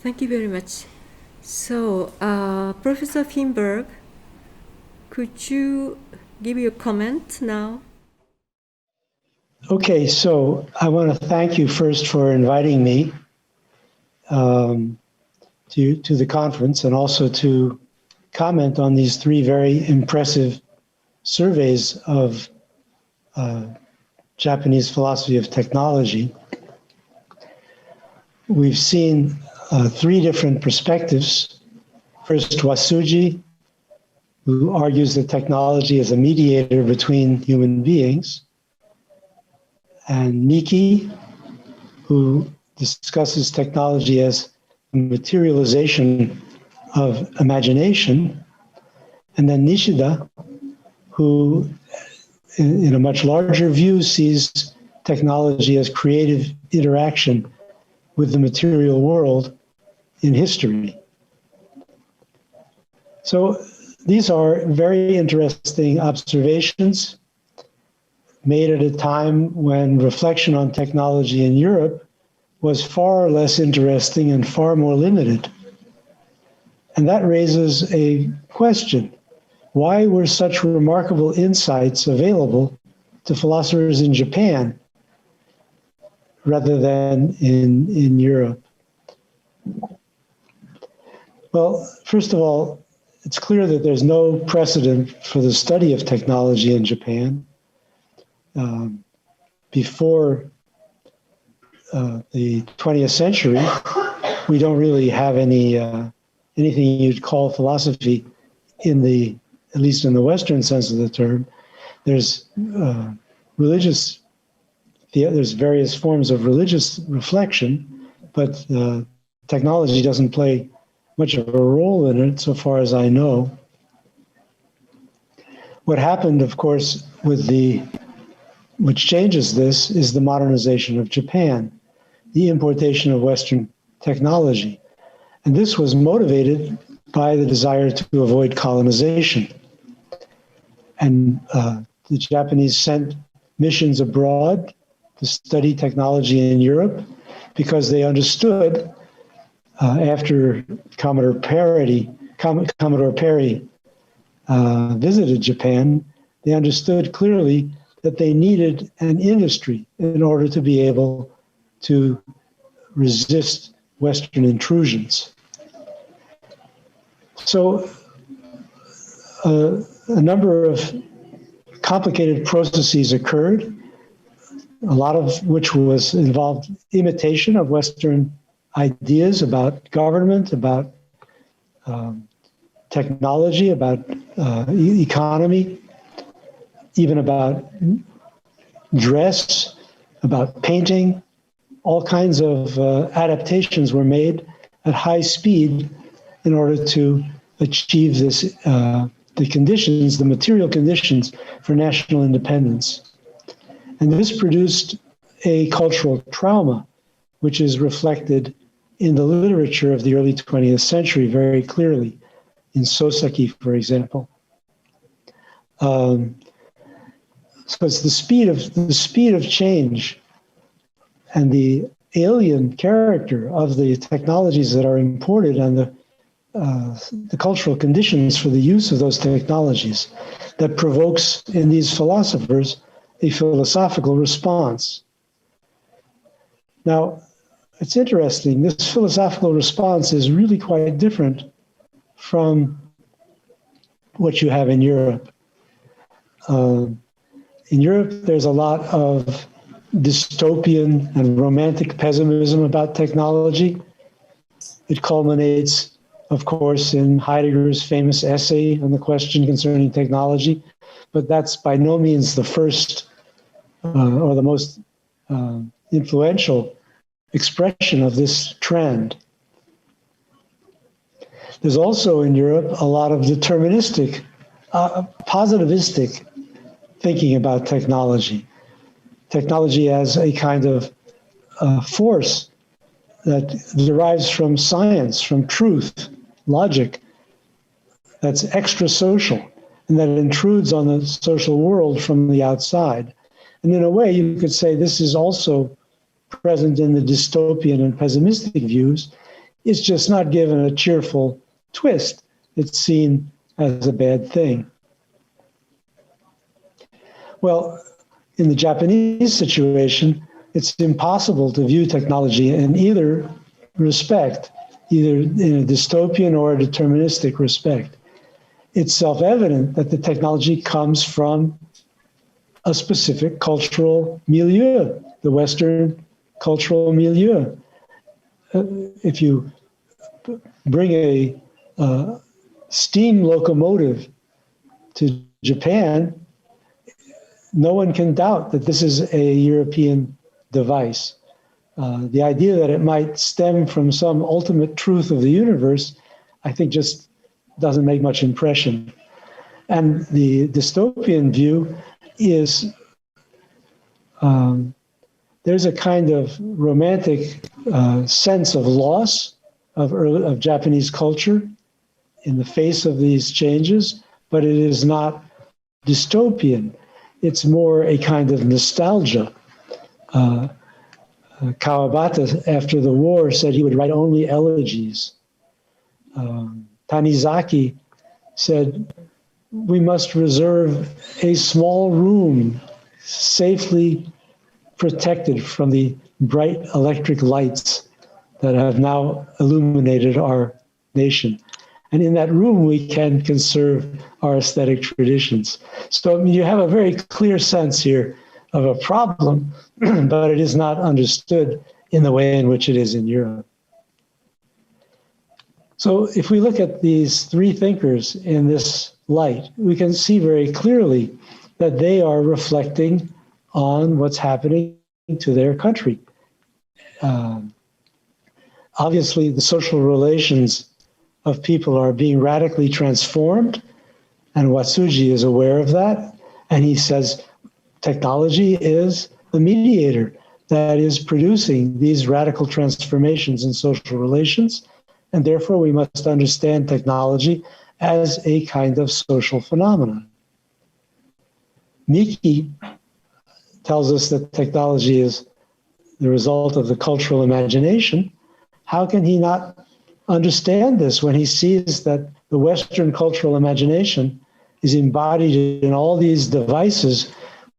Thank you very much. So, Professor Finberg, could you give your comment now? Okay, so I want to thank you first for inviting me to the conference and also to comment on these three very impressive surveys of Japanese philosophy of technology. We've seen three different perspectives. First, Wasuji, who argues that technology is a mediator between human beings, and Miki, who discusses technology as a materialization of imagination, and then Nishida, who in a much larger view sees technology as creative interaction with the material world in history. So these are very interesting observations made at a time when reflection on technology in Europe was far less interesting and far more limited. And that raises a question. Why were such remarkable insights available to philosophers in Japan rather than in Europe? Well, first of all, it's clear that there's no precedent for the study of technology in Japan. Before the 20th century, we don't really have anything you'd call philosophy at least in the Western sense of the term. There's there's various forms of religious reflection, but technology doesn't play much of a role in it, so far as I know. What happened, of course, which changes this is the modernization of Japan, the importation of Western technology. And this was motivated by the desire to avoid colonization. And the Japanese sent missions abroad to study technology in Europe because they understood after Commodore Perry visited Japan, they understood clearly that they needed an industry in order to be able to resist Western intrusions. So a number of complicated processes occurred, a lot of which was involved imitation of Western ideas about government, about technology, about economy, even about dress, about painting. All kinds of adaptations were made at high speed in order to achieve this, the material conditions for national independence. And this produced a cultural trauma, which is reflected in the literature of the early 20th century very clearly, in Soseki, for example. So it's the speed of change and the alien character of the technologies that are imported and the cultural conditions for the use of those technologies that provokes in these philosophers a philosophical response. Now, it's interesting, this philosophical response is really quite different from what you have in Europe. In Europe, there's a lot of dystopian and romantic pessimism about technology. It culminates, of course, in Heidegger's famous essay on the question concerning technology, but that's by no means the first or the most influential expression of this trend. There's also in Europe a lot of deterministic, positivistic thinking about technology. Technology as a kind of force that derives from science, from truth, logic, that's extra social, and that intrudes on the social world from the outside. And in a way, you could say this is also present in the dystopian and pessimistic views, It's just not given a cheerful twist. It's seen as a bad thing. Well, in the Japanese situation, it's impossible to view technology in either respect, either in a dystopian or a deterministic respect. It's self-evident that the technology comes from a specific cultural milieu, the Western cultural milieu. If you bring a steam locomotive to Japan, no one can doubt that this is a European device. The idea that it might stem from some ultimate truth of the universe, I think just doesn't make much impression. And the dystopian view is there's a kind of romantic sense of loss of Japanese culture in the face of these changes, but it is not dystopian. It's more a kind of nostalgia. Kawabata, after the war, said he would write only elegies. Tanizaki said, we must reserve a small room safely protected from the bright electric lights that have now illuminated our nation. And in that room, we can conserve our aesthetic traditions. So I mean, you have a very clear sense here of a problem, but it is not understood in the way in which it is in Europe. So if we look at these three thinkers in this light, we can see very clearly that they are reflecting on what's happening to their country. Obviously, the social relations of people are being radically transformed, and Watsuji is aware of that, and he says technology is the mediator that is producing these radical transformations in social relations, and therefore we must understand technology as a kind of social phenomenon. Miki tells us that technology is the result of the cultural imagination. How can he not understand this when he sees that the Western cultural imagination is embodied in all these devices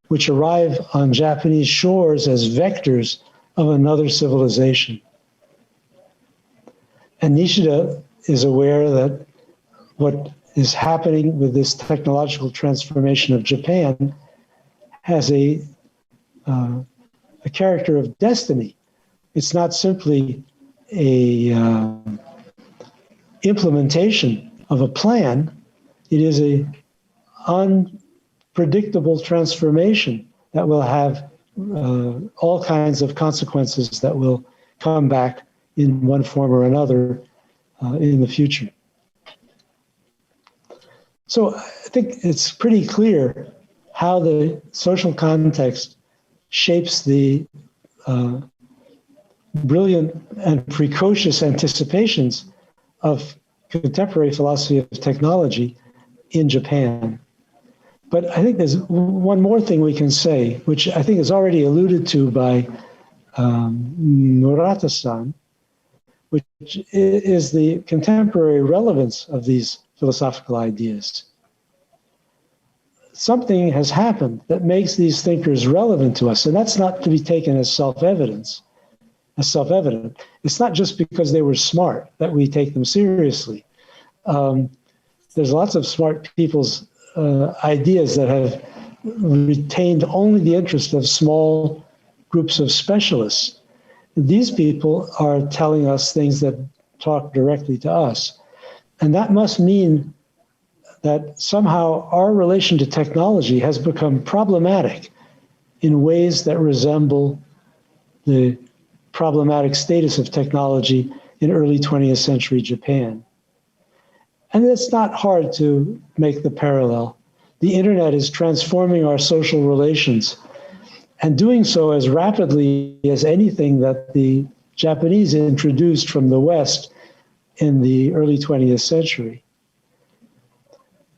which arrive on Japanese shores as vectors of another civilization? And Nishida is aware that what is happening with this technological transformation of Japan has a character of destiny. It's not simply a implementation of a plan. It is a unpredictable transformation that will have all kinds of consequences that will come back in one form or another in the future. So I think it's pretty clear how the social context shapes the brilliant and precocious anticipations of contemporary philosophy of technology in Japan. But I think there's one more thing we can say, which I think is already alluded to by Murata-san, which is the contemporary relevance of these philosophical ideas. Something has happened that makes these thinkers relevant to us, and that's not to be taken as self-evident. It's not just because they were smart that we take them seriously. There's lots of smart people's ideas that have retained only the interest of small groups of specialists. These people are telling us things that talk directly to us. And that must mean that somehow our relation to technology has become problematic in ways that resemble the problematic status of technology in early 20th century Japan. And it's not hard to make the parallel. The internet is transforming our social relations and doing so as rapidly as anything that the Japanese introduced from the West in the early 20th century.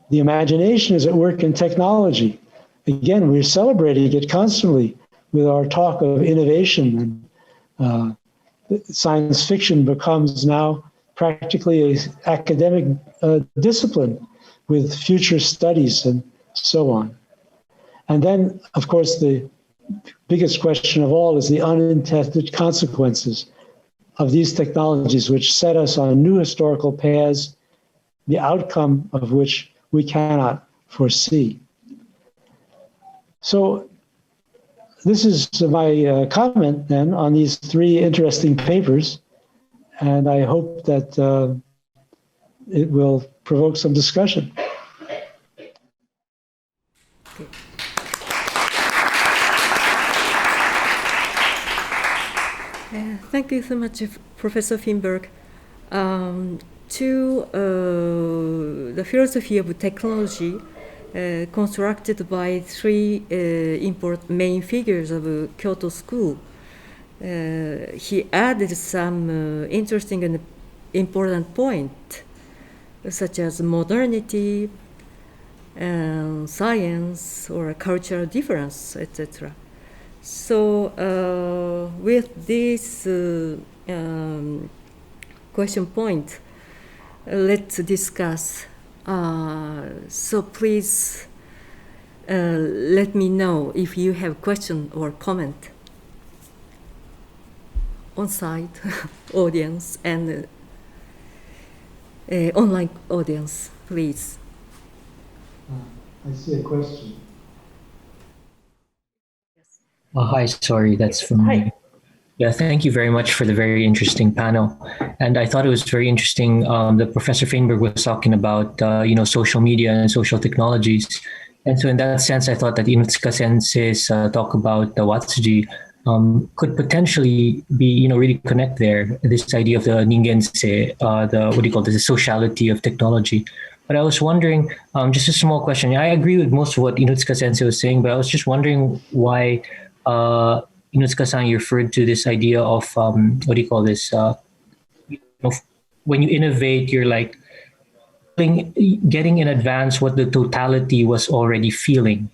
The imagination is at work in technology. Again, we're celebrating it constantly with our talk of innovation and science fiction becomes now practically an academic discipline with future studies and so on. And then, of course, the biggest question of all is the unintended consequences of these technologies, which set us on new historical paths, the outcome of which we cannot foresee. So this is my comment then on these three interesting papers, and I hope that it will provoke some discussion. Thank you so much, Professor Finberg. To the philosophy of technology constructed by three main figures of Kyoto School, he added some interesting and important points, such as modernity, science, or cultural difference, etc. So with this question point, let's discuss. So please let me know if you have question or comment on-site audience and online audience, please. I see a question. Hi, sorry, that's from me. Yeah, thank you very much for the very interesting panel. And I thought it was very interesting that Professor Feinberg was talking about, social media and social technologies. And so in that sense, I thought that Inotsuka Sensei's talk about the Watsuji could potentially be, really connect there, this idea of the Ningense, the sociality of technology. But I was wondering, just a small question. I agree with most of what Inotsuka Sensei was saying, but I was just wondering why Inotsuka-san referred to this idea of when you innovate, you're like getting in advance what the totality was already feeling.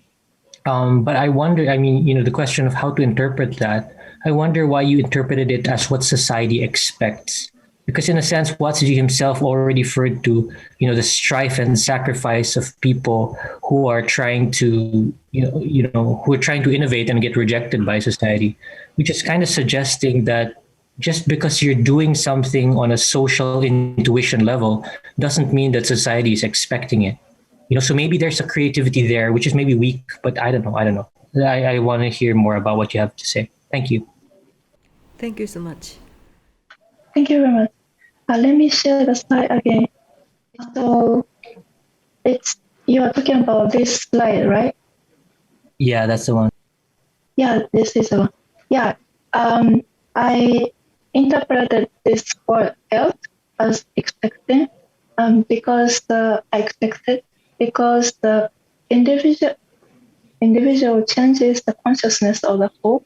But I wonder, the question of how to interpret that, I wonder why you interpreted it as what society expects. Because in a sense, Watsuji himself already referred to, the strife and sacrifice of people who are trying to, who are trying to innovate and get rejected by society, which is kind of suggesting that just because you're doing something on a social intuition level doesn't mean that society is expecting it. So maybe there's a creativity there, which is maybe weak, but I don't know. I want to hear more about what you have to say. Thank you. Thank you so much. Thank you very much. Let me share the slide again. So you are talking about this slide, right? Yeah, that's the one. Yeah, this is the one. Yeah, I interpreted this word "else" as expecting, because the individual changes the consciousness of the whole.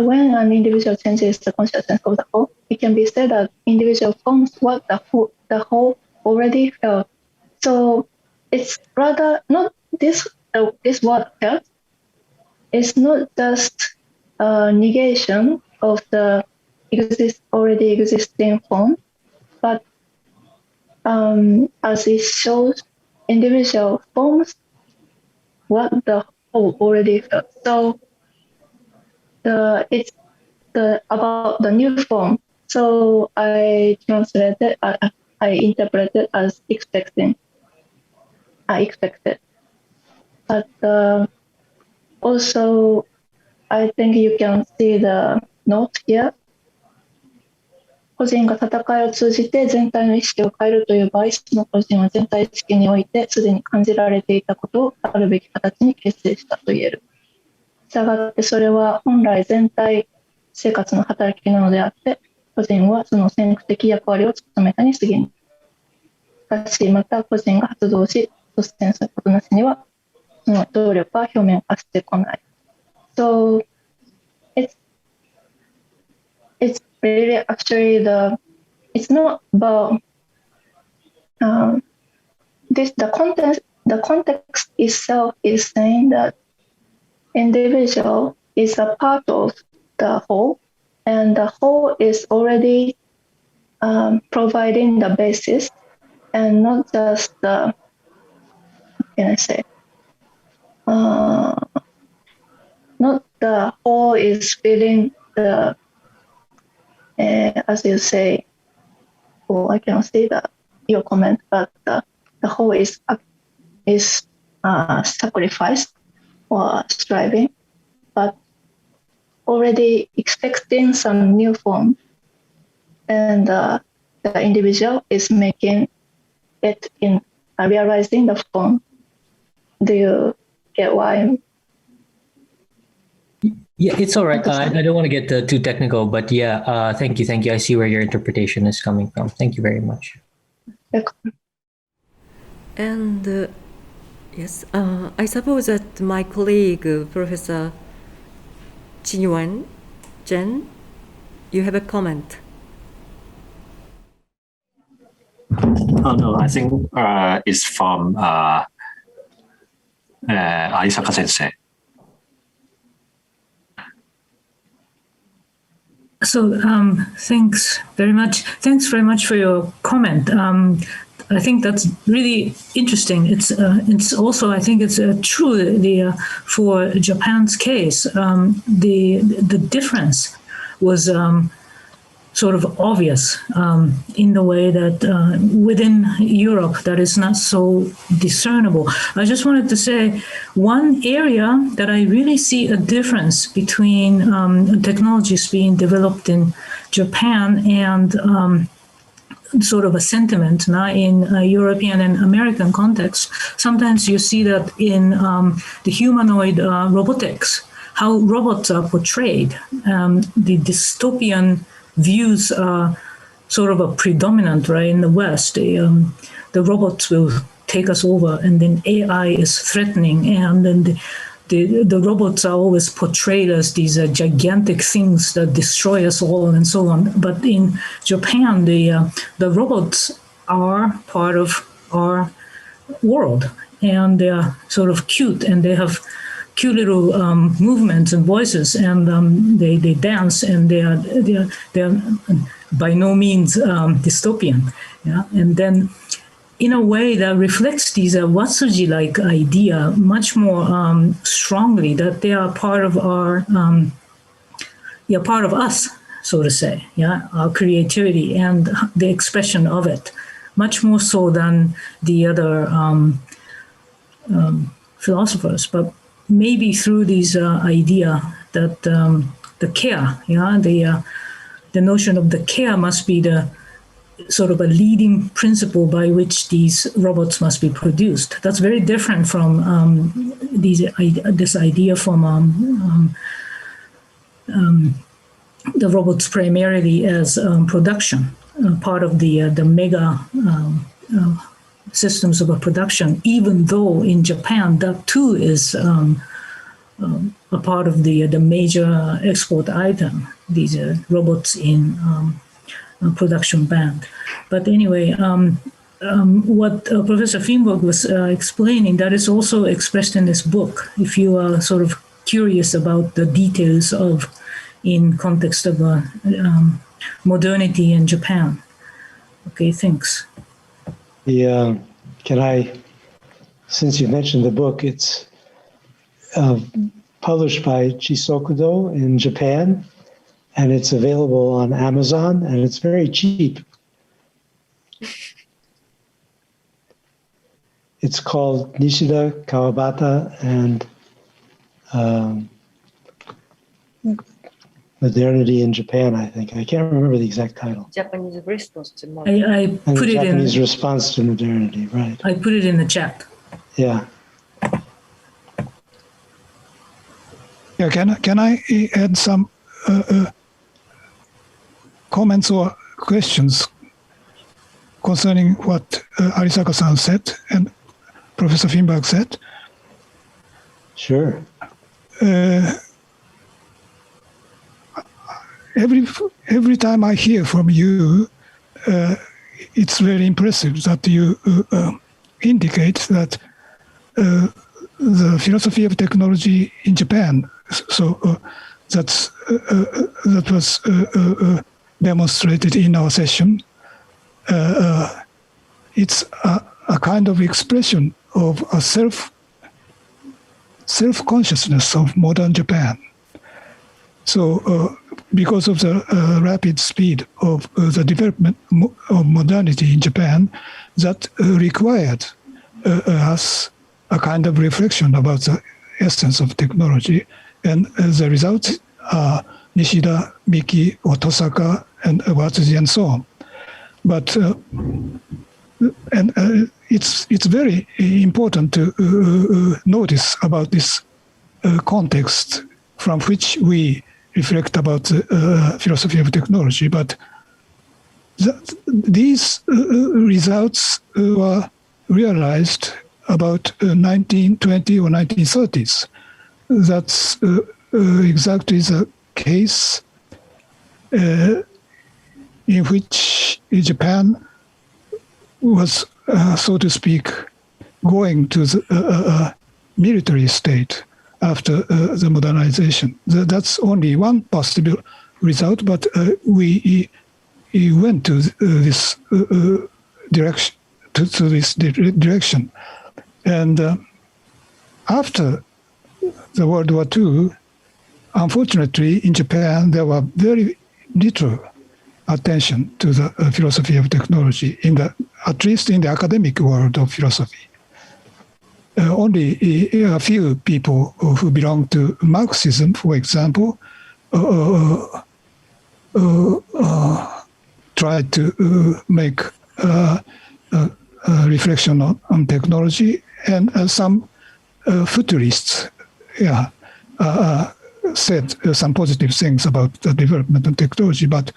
When an individual changes the consciousness of the whole, it can be said that individual forms what the whole already felt. So it's rather not this word felt. It's not just a negation of the already existing form, but as it shows, individual forms what the whole already felt. So it's about the new form. So I interpreted as expecting. I expected. But also, I think you can see the note here. 個人が戦いを通じて全体の意識を変えるという場合、その個人は全体意識においてすでに感じられていたことをあるべき形に結成したと言える。したがってそれは本来全体生活の働きなのであって、個人はその先駆的役割を務めたに過ぎない。しかし、また個人が発動し、率先することなしには、その動力は表面化してこない。So, it's really actually it's not about the context itself is saying that individual is a part of the whole, and the whole is already providing the basis, and not just the, what can I say, not the whole is filling the, as you say, I cannot see your comment, but the whole is sacrificed or striving, but already expecting some new form, and the individual is making it in realizing the form. Do you get why? Yeah, it's all right. I don't want to get too technical, but yeah, thank you. I see where your interpretation is coming from. Thank you very much. And yes, I suppose that my colleague, Professor Chin-Yuan Jen, you have a comment. Oh, no, I think it's from Arisaka Sensei. So thanks very much. Thanks very much for your comment. I think that's really interesting. It's also, I think it's true for Japan's case. The difference was sort of obvious in the way that within Europe that is not so discernible. I just wanted to say one area that I really see a difference between technologies being developed in Japan and sort of a sentiment now in European and American context. Sometimes you see that in the humanoid robotics, how robots are portrayed, the dystopian views are sort of a predominant, right? In the West, the robots will take us over, and then AI is threatening, and then the robots are always portrayed as these gigantic things that destroy us all, and so on. But in Japan, the robots are part of our world, and they are sort of cute, and they have cute little movements and voices, and they dance, and they are by no means dystopian. Yeah, and then in a way that reflects these Watsuji-like idea much more strongly, that they are part of our, part of us, so to say. Yeah, our creativity and the expression of it, much more so than the other philosophers, but maybe through these idea that the care, the notion of the care must be the sort of a leading principle by which these robots must be produced. That's very different from this idea from the robots primarily as production, part of the mega systems of a production, even though in Japan that too is a part of the major export item, these robots in production band. But anyway, what Professor Feinberg was explaining, that is also expressed in this book, if you are sort of curious about the details of in context of modernity in Japan. Okay, thanks. Can I, since you mentioned the book, it's published by Chisokudo in Japan, and it's available on Amazon, and it's very cheap. It's called Nishida Kawabata and Modernity in Japan, I think. I can't remember the exact title. Japanese response to modernity. I put it in Japanese response to modernity, right? I put it in the chat. Yeah. Yeah, can I add some comments or questions concerning what Arisaka-san said and Professor Feinberg said? Sure. Every time I hear from you, it's very impressive that you indicate that the philosophy of technology in Japan That was demonstrated in our session. It's a kind of expression of a self-consciousness of modern Japan. So because of the rapid speed of the development of modernity in Japan, that required us a kind of reflection about the essence of technology. And the results are Nishida, Miki, Otosaka, and Watsuji, and so on. But it's very important to notice about this context from which we reflect about the philosophy of technology. But these results were realized about 1920 or 1930s. That's exactly the case in which Japan was, so to speak, going to the military state after the modernization. That's only one possible result, but we went to this direction. To this direction, and after the World War II, unfortunately, in Japan there was very little attention to the philosophy of technology at least in the academic world of philosophy. Only a few people who belong to Marxism, for example, tried to make reflection on technology, and some futurists said some positive things about the development of technology, but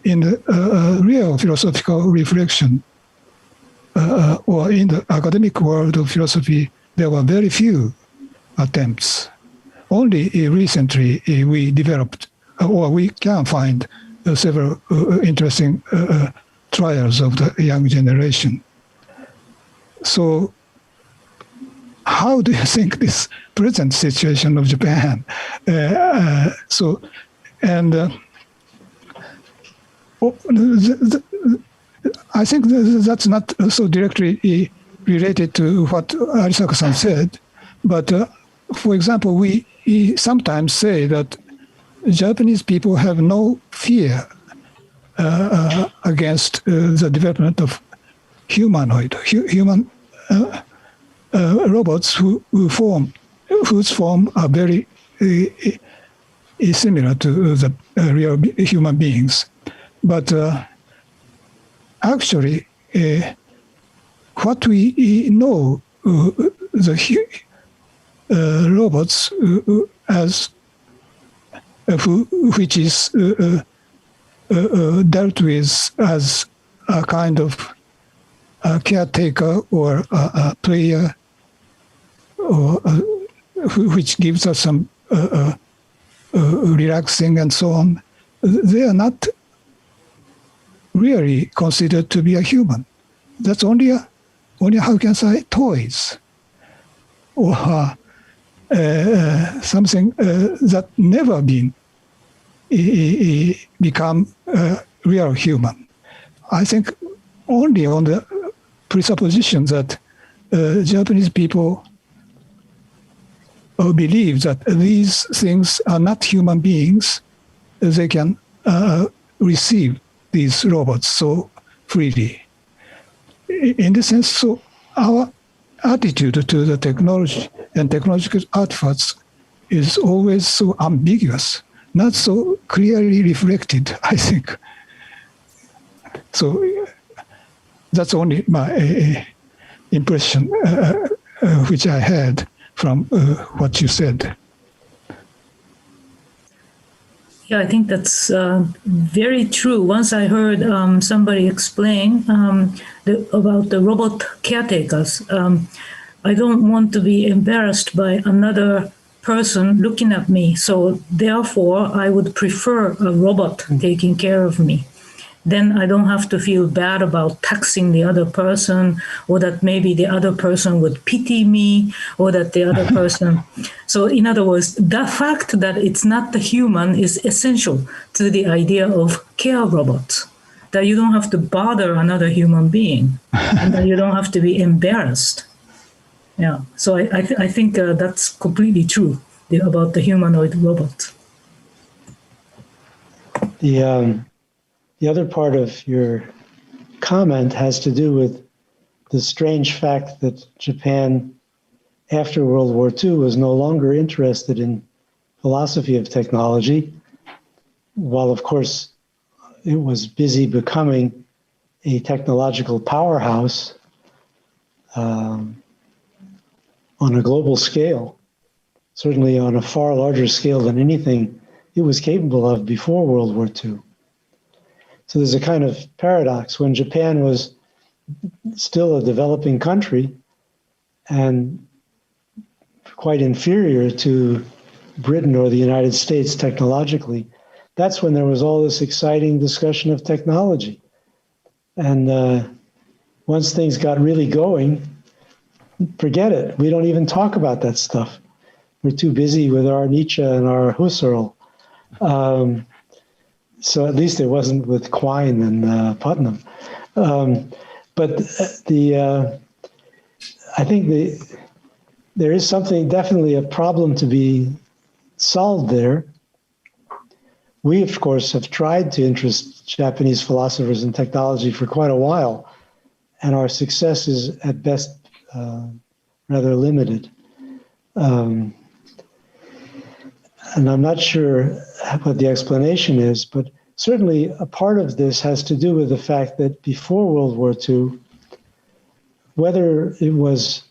in the real philosophical reflection or in the academic world of philosophy, there were very few attempts. Only recently we developed, or we can find several interesting trials of the young generation. So how do you think this present situation of Japan? I think that's not so directly related to what Arisaka-san said, but for example, we sometimes say that Japanese people have no fear against the development of human robots whose form are very similar to the real human beings. But actually, what we know the robots as which is dealt with as a kind of a caretaker or a player, or which gives us some relaxing and so on, they are not really considered to be a human. That's only how can I say, toys, or something that never been become real human. I think only on the presupposition that Japanese people believe that these things are not human beings, they can receive these robots so freely. In this sense, so our attitude to the technology and technological artifacts is always so ambiguous, not so clearly reflected, I think. So that's only my impression which I had from what you said. Yeah, I think that's very true. Once I heard somebody explain about the robot caretakers. I don't want to be embarrassed by another person looking at me. So therefore, I would prefer a robot taking care of me. then I don't have to feel bad about taxing the other person, or that maybe the other person would pity me, or that the other person. So in other words, the fact that it's not the human is essential to the idea of care robots, that you don't have to bother another human being and that you don't have to be embarrassed. Yeah, so I think that's completely true about the humanoid robot. The other part of your comment has to do with the strange fact that Japan, after World War II, was no longer interested in philosophy of technology, while of course it was busy becoming a technological powerhouse on a global scale, certainly on a far larger scale than anything it was capable of before World War II. So there's a kind of paradox. When Japan was still a developing country and quite inferior to Britain or the United States technologically, that's when there was all this exciting discussion of technology. And once things got really going, forget it. We don't even talk about that stuff. We're too busy with our Nietzsche and our Husserl. So at least it wasn't with Quine and Putnam. But I think there is definitely a problem to be solved there. We, of course, have tried to interest Japanese philosophers in technology for quite a while, and our success is at best rather limited. And I'm not sure what the explanation is, but certainly a part of this has to do with the fact that before World War II, whether it was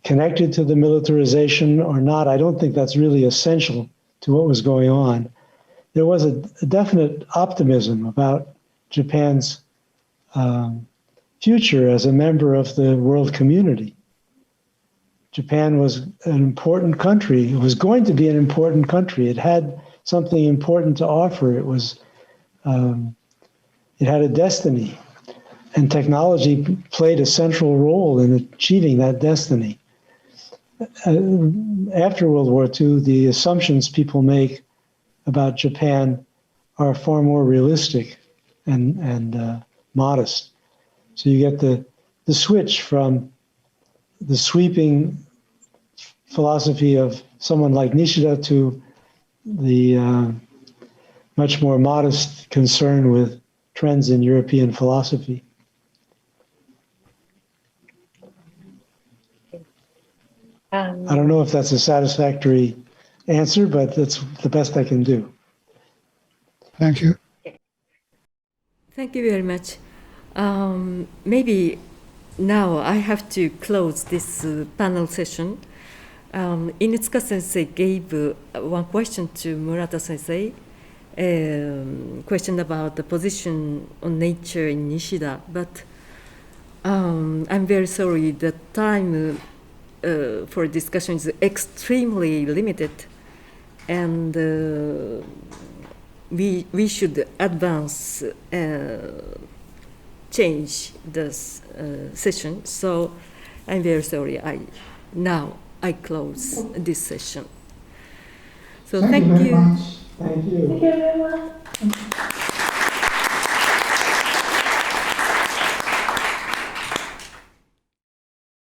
connected to the militarization or not, I don't think that's really essential to what was going on. There was a definite optimism about Japan's future as a member of the world community. Japan was an important country. It was going to be an important country. It had something important to offer. It had a destiny, and technology played a central role in achieving that destiny. After World War II, the assumptions people make about Japan are far more realistic and modest. So you get the switch from the sweeping philosophy of someone like Nishida to the much more modest concern with trends in European philosophy. I don't know if that's a satisfactory answer, but that's the best I can do. Thank you. Thank you very much. Maybe now I have to close this panel session. Inutsuka Sensei gave one question to Murata Sensei, question about the position on nature in Nishida, but I'm very sorry, the time for discussion is extremely limited, and we should advance, change this session. So I'm very sorry. I close this session. So thank you. Thank you. Thank you very much.